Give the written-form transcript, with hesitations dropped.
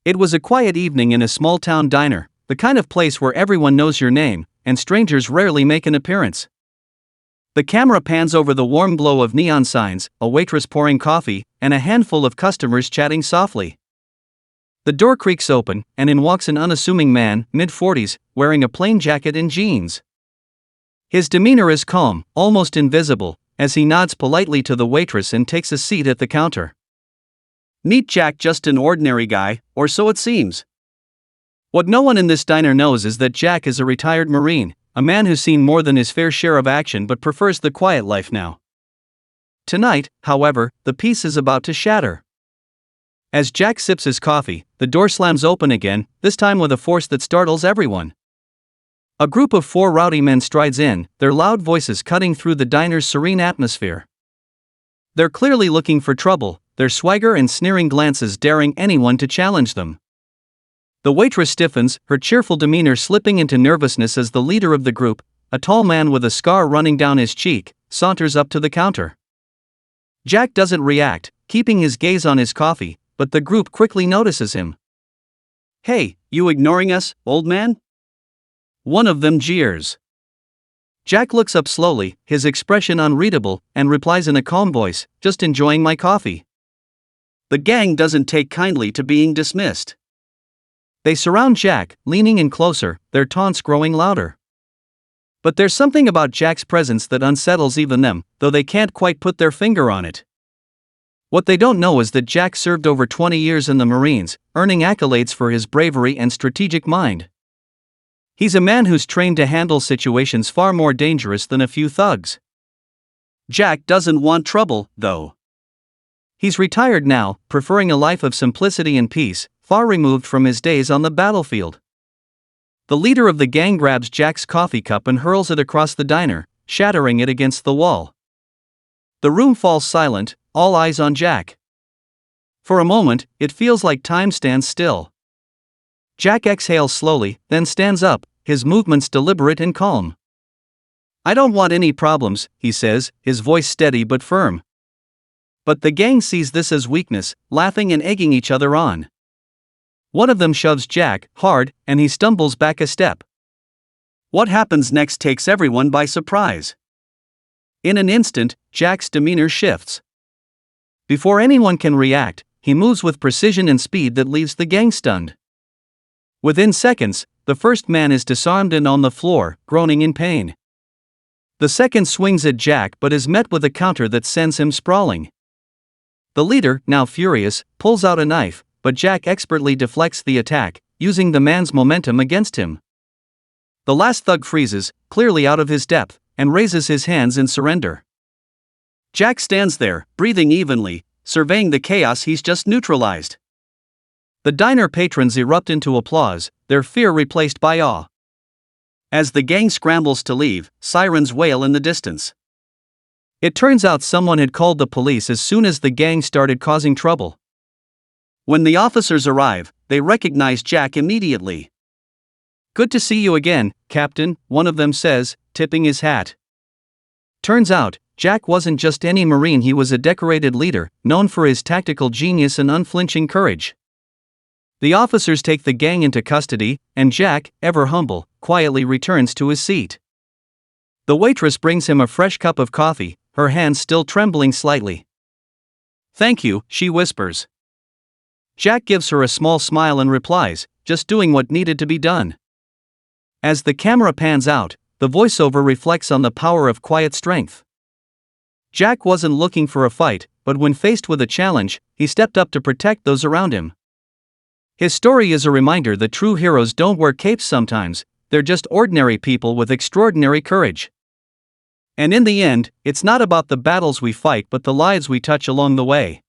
It was a quiet evening in a small-town diner, the kind of place where everyone knows your name, and strangers rarely make an appearance. The camera pans over the warm glow of neon signs, a waitress pouring coffee, and a handful of customers chatting softly. The door creaks open, and in walks an unassuming man, mid-40s, wearing a plain jacket and jeans. His demeanor is calm, almost invisible, as he nods politely to the waitress and takes a seat at the counter. Meet Jack, just an ordinary guy, or so it seems. What no one in this diner knows is that Jack is a retired Marine, a man who's seen more than his fair share of action but prefers the quiet life now. Tonight, however, the peace is about to shatter. As Jack sips his coffee, the door slams open again, this time with a force that startles everyone. A group of 4 rowdy men strides in, their loud voices cutting through the diner's serene atmosphere. They're clearly looking for trouble, their swagger and sneering glances daring anyone to challenge them. The waitress stiffens, her cheerful demeanor slipping into nervousness as the leader of the group, a tall man with a scar running down his cheek, saunters up to the counter. Jack doesn't react, keeping his gaze on his coffee, but the group quickly notices him. "Hey, you ignoring us, old man?" One of them jeers. Jack looks up slowly, his expression unreadable, and replies in a calm voice, "Just enjoying my coffee." The gang doesn't take kindly to being dismissed. They surround Jack, leaning in closer, their taunts growing louder. But there's something about Jack's presence that unsettles even them, though they can't quite put their finger on it. What they don't know is that Jack served over 20 years in the Marines, earning accolades for his bravery and strategic mind. He's a man who's trained to handle situations far more dangerous than a few thugs. Jack doesn't want trouble, though. He's retired now, preferring a life of simplicity and peace, far removed from his days on the battlefield. The leader of the gang grabs Jack's coffee cup and hurls it across the diner, shattering it against the wall. The room falls silent, all eyes on Jack. For a moment, it feels like time stands still. Jack exhales slowly, then stands up, his movements deliberate and calm. "I don't want any problems," he says, his voice steady but firm. But the gang sees this as weakness, laughing and egging each other on. One of them shoves Jack hard, and he stumbles back a step. What happens next takes everyone by surprise. In an instant, Jack's demeanor shifts. Before anyone can react, he moves with precision and speed that leaves the gang stunned. Within seconds, the first man is disarmed and on the floor, groaning in pain. The second swings at Jack but is met with a counter that sends him sprawling. The leader, now furious, pulls out a knife, but Jack expertly deflects the attack, using the man's momentum against him. The last thug freezes, clearly out of his depth, and raises his hands in surrender. Jack stands there, breathing evenly, surveying the chaos he's just neutralized. The diner patrons erupt into applause, their fear replaced by awe. As the gang scrambles to leave, sirens wail in the distance. It turns out someone had called the police as soon as the gang started causing trouble. When the officers arrive, they recognize Jack immediately. "Good to see you again, Captain," one of them says, tipping his hat. Turns out, Jack wasn't just any Marine, he was a decorated leader, known for his tactical genius and unflinching courage. The officers take the gang into custody, and Jack, ever humble, quietly returns to his seat. The waitress brings him a fresh cup of coffee, her hands still trembling slightly. "Thank you," she whispers. Jack gives her a small smile and replies, "Just doing what needed to be done." As the camera pans out, the voiceover reflects on the power of quiet strength. Jack wasn't looking for a fight, but when faced with a challenge, he stepped up to protect those around him. His story is a reminder that true heroes don't wear capes sometimes, they're just ordinary people with extraordinary courage. And in the end, it's not about the battles we fight but the lives we touch along the way.